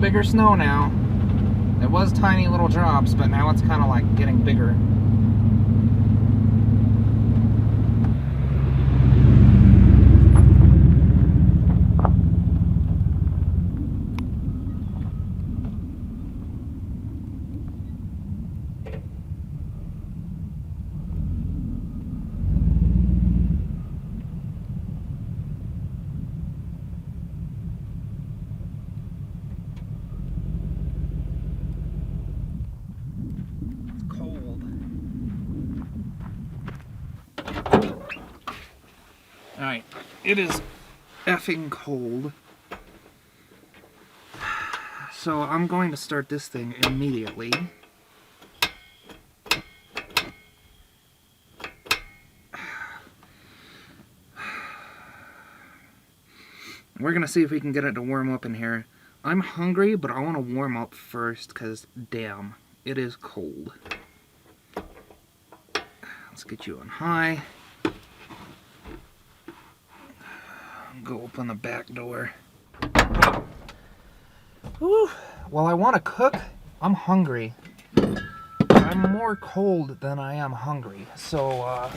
bigger snow now. It was tiny little drops, but now it's kind of like getting bigger. Alright, it is effing cold. So I'm going to start this thing immediately. We're going to see if we can get it to warm up in here. I'm hungry, but I want to warm up first because, damn, it is cold. Let's get you on high. Go open the back door. Whew. While I want to cook, I'm hungry. I'm more cold than I am hungry. So,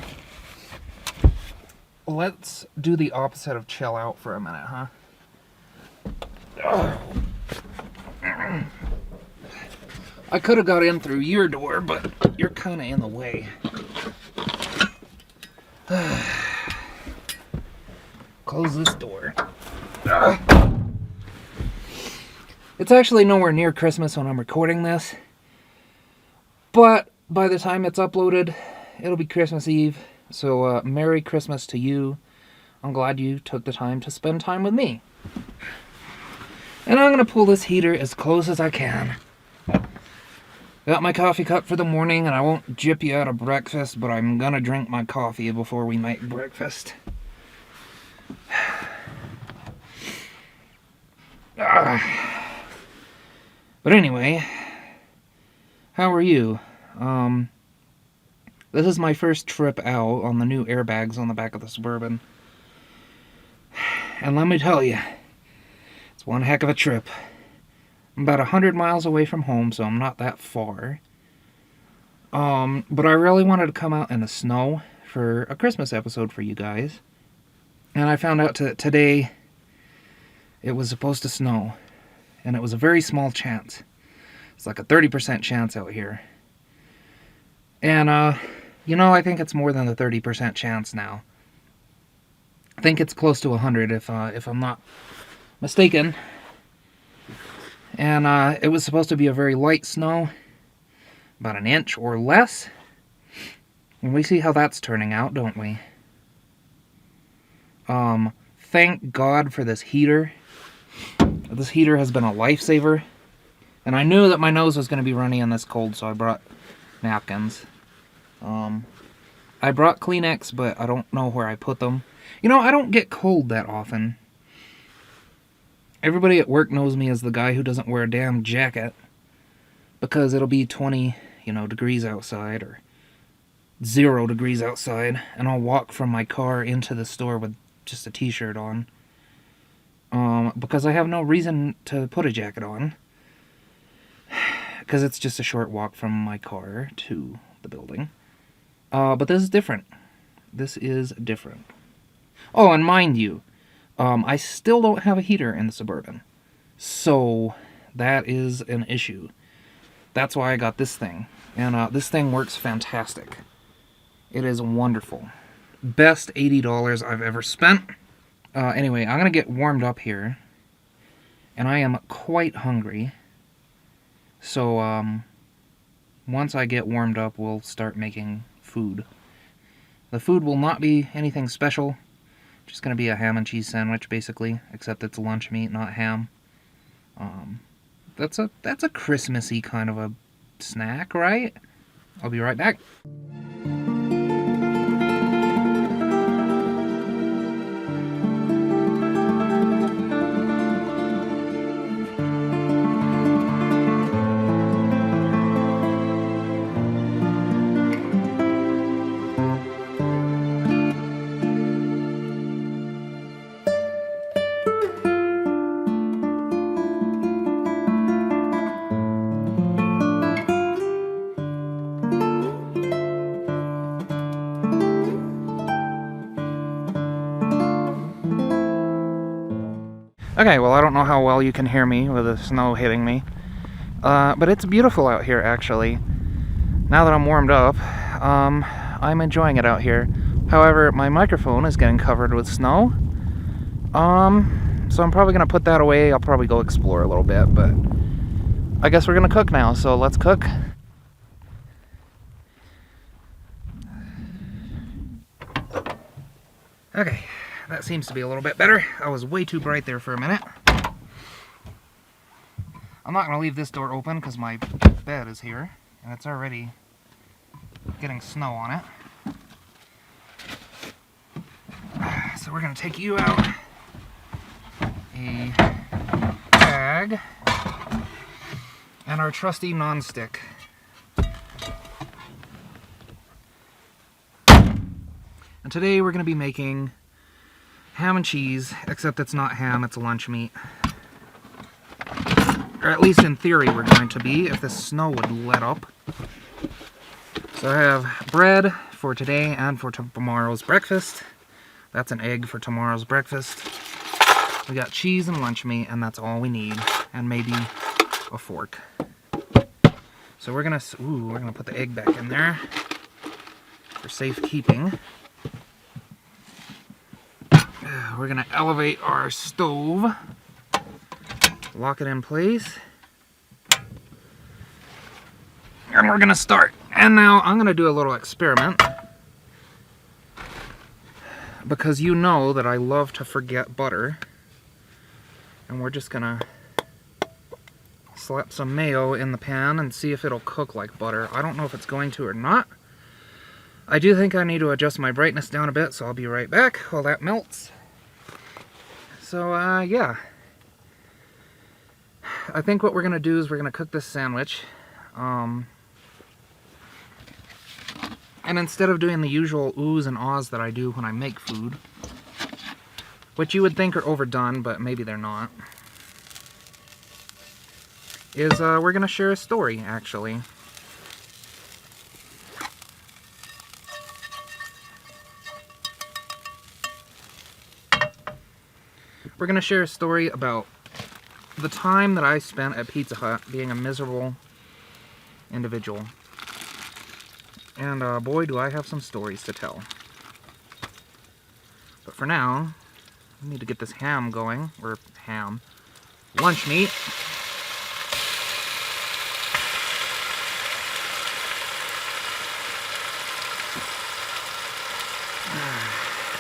let's do the opposite of chill out for a minute, huh? I could have got in through your door, but you're kind of in the way. Close this door. It's actually nowhere near Christmas when I'm recording this, but by the time it's uploaded, it'll be Christmas Eve. So Merry Christmas to you. I'm glad you took the time to spend time with me. And I'm going to pull this heater as close as I can. Got my coffee cup for the morning, and I won't jip you out of breakfast, but I'm going to drink my coffee before we make breakfast. But anyway, how are you? This is my first trip out on the new airbags on the back of the Suburban. And let me tell you, it's one heck of a trip. I'm about 100 miles away from home, so I'm not that far. But I really wanted to come out in the snow for a Christmas episode for you guys. And I found out today it was supposed to snow. And it was a very small chance. It's like a 30% chance out here. And, you know, I think it's more than a 30% chance now. I think it's close to 100 if I'm not mistaken. And it was supposed to be a very light snow. About an inch or less. And we see how that's turning out, don't we? Thank God for this heater. This heater has been a lifesaver. And I knew that my nose was going to be runny in this cold, so I brought napkins. I brought Kleenex, but I don't know where I put them. You know, I don't get cold that often. Everybody at work knows me as the guy who doesn't wear a damn jacket. Because it'll be 20, degrees outside, or 0 degrees outside, and I'll walk from my car into the store with just a t-shirt on. Because I have no reason to put a jacket on. Because it's just a short walk from my car to the building. But this is different. This is different. Oh, and mind you, I still don't have a heater in the Suburban. So, that is an issue. That's why I got this thing. And this thing works fantastic. It is wonderful. Best $80 I've ever spent. Anyway, I'm going to get warmed up here. And I am quite hungry. So, once I get warmed up, we'll start making food. The food will not be anything special. Just going to be a ham and cheese sandwich, basically. Except it's lunch meat, not ham. That's a Christmassy kind of a snack, right? I'll be right back. Okay, well, I don't know how well you can hear me with the snow hitting me. But it's beautiful out here, actually. Now that I'm warmed up, I'm enjoying it out here. However, my microphone is getting covered with snow. So I'm probably gonna put that away. I'll probably go explore a little bit, but I guess we're gonna cook now, so let's cook. Okay, that seems to be a little bit better. I was way too bright there for a minute. I'm not gonna leave this door open because my bed is here, and it's already getting snow on it. So we're gonna take you out. A bag and our trusty nonstick. And today we're going to be making ham and cheese, except it's not ham, it's lunch meat. Or at least in theory we're going to be, if the snow would let up. So I have bread for today and for tomorrow's breakfast. That's an egg for tomorrow's breakfast. We got cheese and lunch meat, and that's all we need, and maybe a fork. So we're gonna put the egg back in there for safekeeping. We're gonna elevate our stove, lock it in place, and we're gonna start. And now I'm gonna do a little experiment, because you know that I love to forget butter. And we're just gonna slap some mayo in the pan and see if it'll cook like butter. I don't know if it's going to or not. I do think I need to adjust my brightness down a bit, so I'll be right back while that melts. So, yeah. I think what we're gonna do is we're gonna cook this sandwich. And instead of doing the usual oohs and ahs that I do when I make food, which you would think are overdone, but maybe they're not, is we're going to share a story, actually. We're going to share a story about the time that I spent at Pizza Hut being a miserable individual. And boy, do I have some stories to tell. But for now, I need to get this ham going, or ham, lunch meat.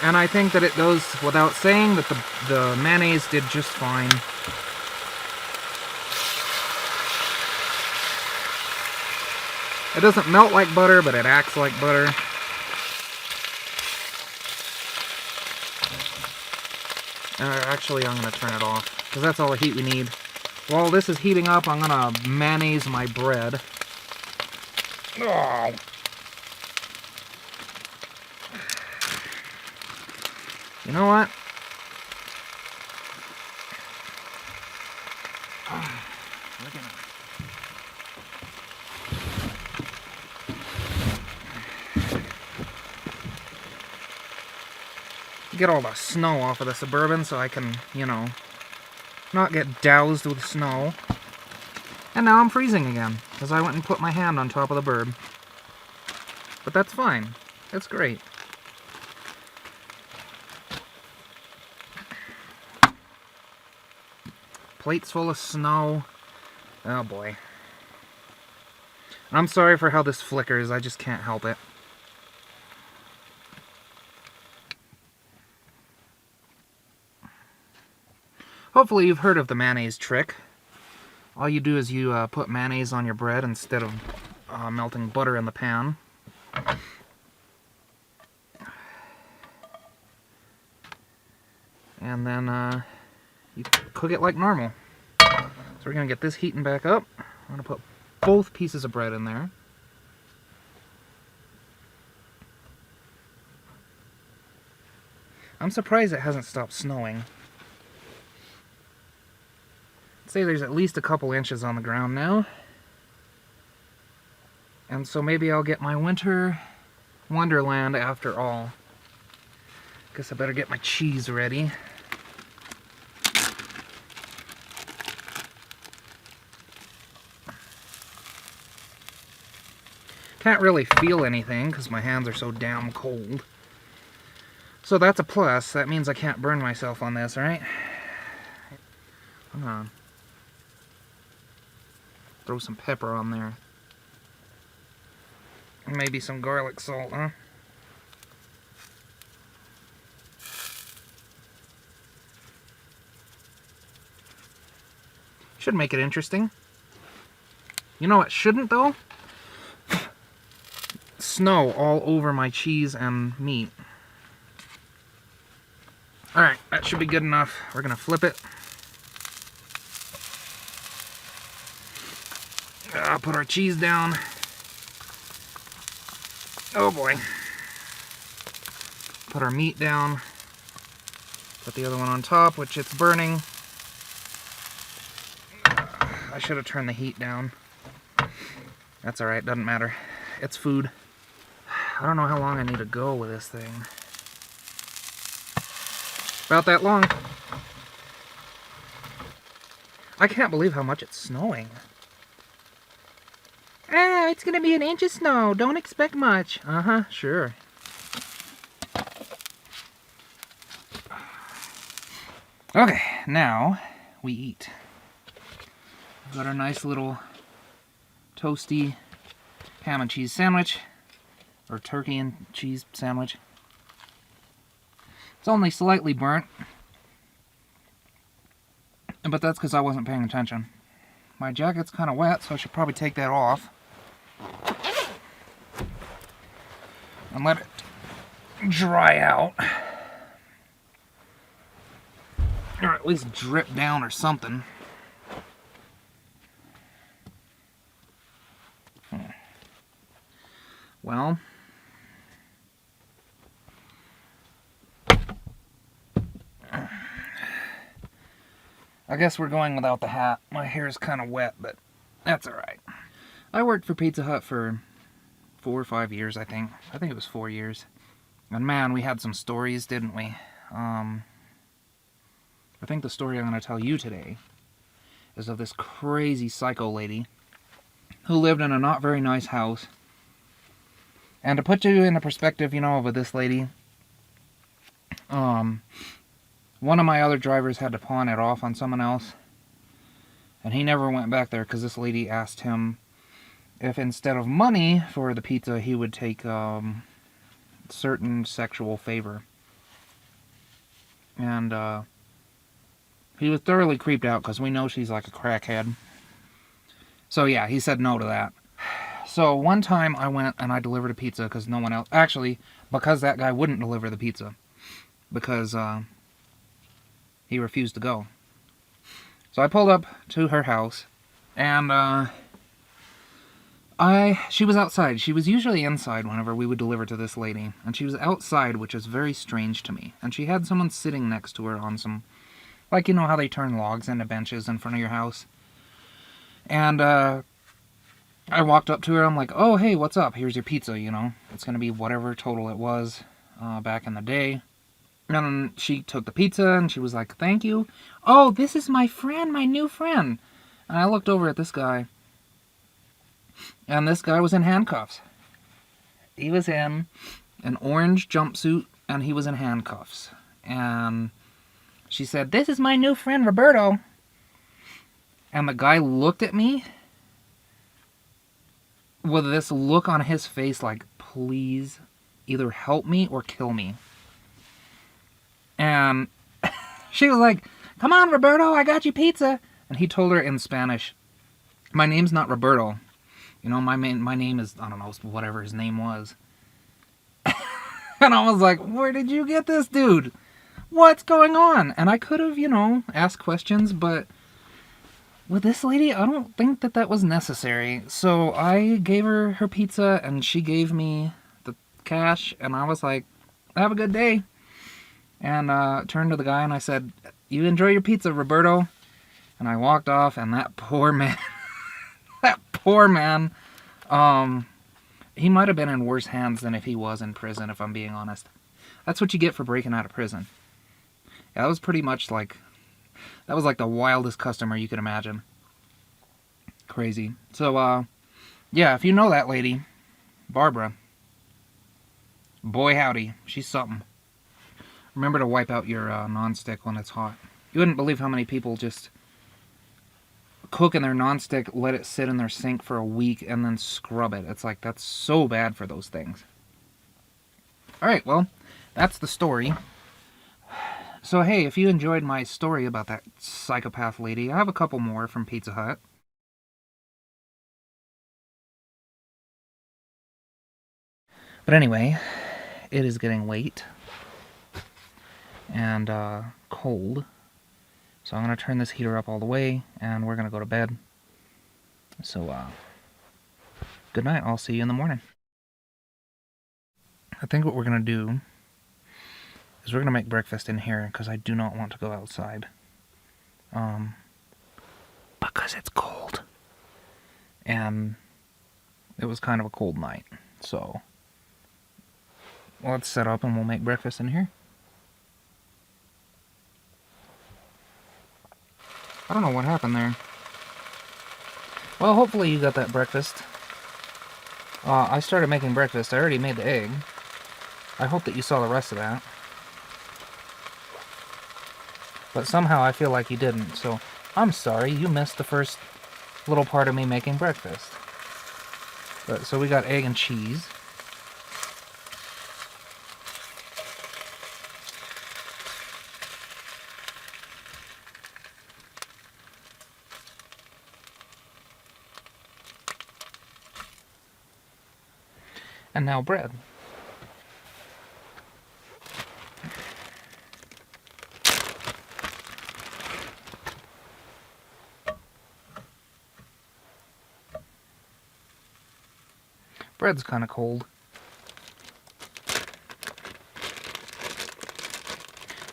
And I think that it goes without saying that the mayonnaise did just fine. It doesn't melt like butter, but it acts like butter. Actually, I'm going to turn it off, because that's all the heat we need. While this is heating up, I'm going to mayonnaise my bread. Oh. You know what? Look at it. Get all the snow off of the Suburban so I can, you know, not get doused with snow. And now I'm freezing again, because I went and put my hand on top of the burb. But that's fine. It's great. Plates full of snow. Oh boy. I'm sorry for how this flickers, I just can't help it. Hopefully you've heard of the mayonnaise trick. All you do is you put mayonnaise on your bread instead of melting butter in the pan. And then you cook it like normal. So we're going to get this heating back up. I'm going to put both pieces of bread in there. I'm surprised it hasn't stopped snowing. I'd say there's at least a couple inches on the ground now. And so maybe I'll get my winter wonderland after all. Guess I better get my cheese ready. Can't really feel anything because my hands are so damn cold. So that's a plus. That means I can't burn myself on this, right? Come on. Throw some pepper on there. Maybe some garlic salt, huh? Should make it interesting. You know what shouldn't, though? Snow all over my cheese and meat. Alright, that should be good enough. We're gonna flip it. Put our cheese down. Oh boy. Put our meat down. Put the other one on top, which it's burning. I should have turned the heat down. That's alright, doesn't matter. It's food. I don't know how long I need to go with this thing. About that long. I can't believe how much it's snowing. Ah, it's gonna be an inch of snow. Don't expect much. Uh-huh, sure. Okay, now we eat. We've got our nice little toasty ham and cheese sandwich. Or turkey and cheese sandwich. It's only slightly burnt. But that's because I wasn't paying attention. My jacket's kind of wet, so I should probably take that off. And let it dry out. Or at least drip down or something. Well, I guess we're going without the hat. My hair is kind of wet, but that's alright. I worked for Pizza Hut for 4 or 5 years, I think. I think it was 4 years. And man, we had some stories, didn't we? I think the story I'm going to tell you today is of this crazy psycho lady who lived in a not very nice house. And to put you into perspective, you know, with this lady, one of my other drivers had to pawn it off on someone else. And he never went back there because this lady asked him if instead of money for the pizza, he would take certain sexual favor. And he was thoroughly creeped out because we know she's like a crackhead. So yeah, he said no to that. So one time I went and I delivered a pizza because no one else... Actually, because that guy wouldn't deliver the pizza. Because he refused to go. So I pulled up to her house. And she was outside. She was usually inside whenever we would deliver to this lady. And she was outside, which is very strange to me. And she had someone sitting next to her on some... Like, you know how they turn logs into benches in front of your house? And I walked up to her, I'm like, oh, hey, what's up? Here's your pizza, you know. It's going to be whatever total it was back in the day. And she took the pizza, and she was like, thank you. Oh, this is my friend, my new friend. And I looked over at this guy. And this guy was in handcuffs. He was in an orange jumpsuit, and he was in handcuffs. And she said, this is my new friend, Roberto. And the guy looked at me with this look on his face like, please either help me or kill me. And she was like, come on, Roberto, I got you pizza. And he told her in Spanish, my name's not Roberto. You know, my name is, I don't know, whatever his name was. And I was like, where did you get this dude? What's going on? And I could have, you know, asked questions, but with this lady, I don't think that was necessary. So I gave her her pizza, and she gave me the cash, and I was like, have a good day. And turned to the guy, and I said, you enjoy your pizza, Roberto. And I walked off, and that poor man, he might have been in worse hands than if he was in prison, if I'm being honest. That's what you get for breaking out of prison. Yeah, that was pretty much like... That was like the wildest customer you could imagine. Crazy. So, yeah, if you know that lady, Barbara. Boy howdy, she's something. Remember to wipe out your nonstick when it's hot. You wouldn't believe how many people just cook in their nonstick, let it sit in their sink for a week, and then scrub it. It's like, that's so bad for those things. Alright, well, that's the story. So hey, if you enjoyed my story about that psychopath lady, I have a couple more from Pizza Hut. But anyway, it is getting late and cold. So I'm going to turn this heater up all the way, and we're going to go to bed. So, good night. I'll see you in the morning. I think what we're going to do is we're going to make breakfast in here, because I do not want to go outside. Because it's cold. And it was kind of a cold night. So, let's set up and we'll make breakfast in here. I don't know what happened there. Well, hopefully you got that breakfast. I started making breakfast. I already made the egg. I hope that you saw the rest of that. But somehow I feel like you didn't, so I'm sorry you missed the first little part of me making breakfast. But, so we got egg and cheese. And now bread. Bread's kind of cold.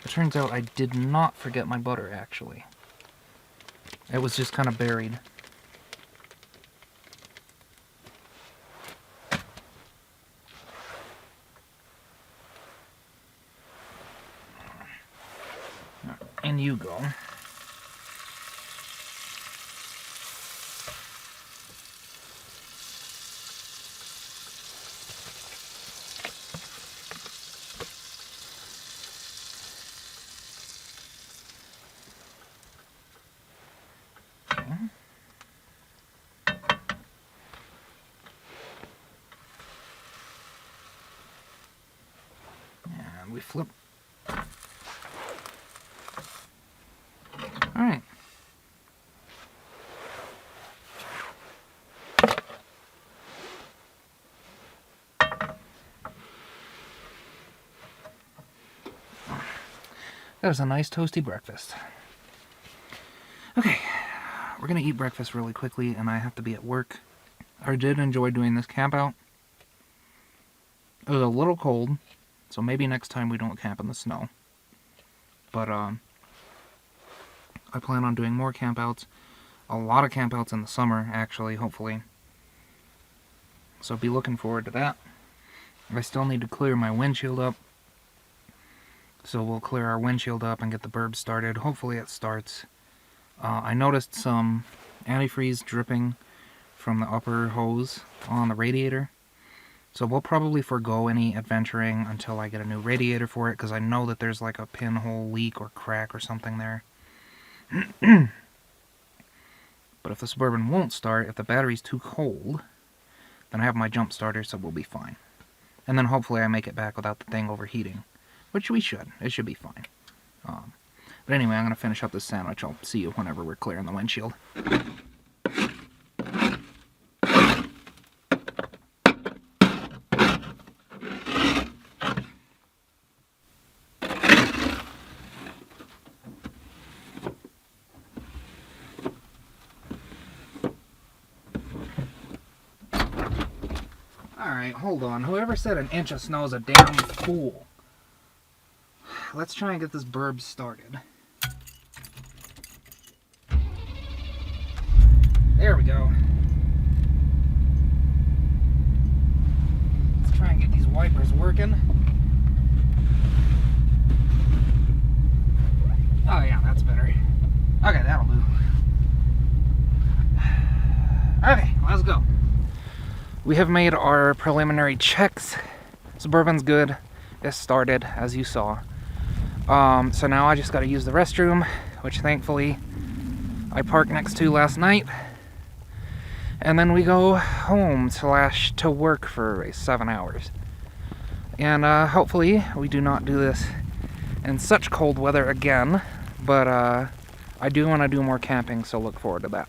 It turns out I did not forget my butter, actually. It was just kind of buried. In you go. And we flip. Alright. That was a nice toasty breakfast. Okay, we're gonna eat breakfast really quickly, and I have to be at work. I did enjoy doing this camp out. It was a little cold, so maybe next time we don't camp in the snow. But, I plan on doing more campouts. A lot of campouts in the summer, actually, hopefully. So be looking forward to that. I still need to clear my windshield up. So we'll clear our windshield up and get the burb started. Hopefully it starts. I noticed some antifreeze dripping from the upper hose on the radiator. So we'll probably forego any adventuring until I get a new radiator for it, because I know that there's like a pinhole leak or crack or something there. But if the Suburban won't start, if the battery's too cold, then I have my jump starter, so we'll be fine. And then hopefully I make it back without the thing overheating. Which we should. It should be fine. But anyway, I'm going to finish up this sandwich. I'll see you whenever we're clearing the windshield. Alright, hold on. Whoever said an inch of snow is a damn fool. Let's try and get this burb started. There we go. Let's try and get these wipers working. Oh yeah, that's better. Okay, that'll do. Okay, let's go. We have made our preliminary checks. Suburban's good. It started, as you saw. So now I just gotta use the restroom, which thankfully I parked next to last night. And then we go home to work for 7 hours. And hopefully we do not do this in such cold weather again. But I do want to do more camping, so look forward to that.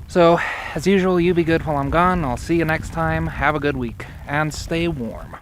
So, as usual, you be good while I'm gone. I'll see you next time. Have a good week. And stay warm.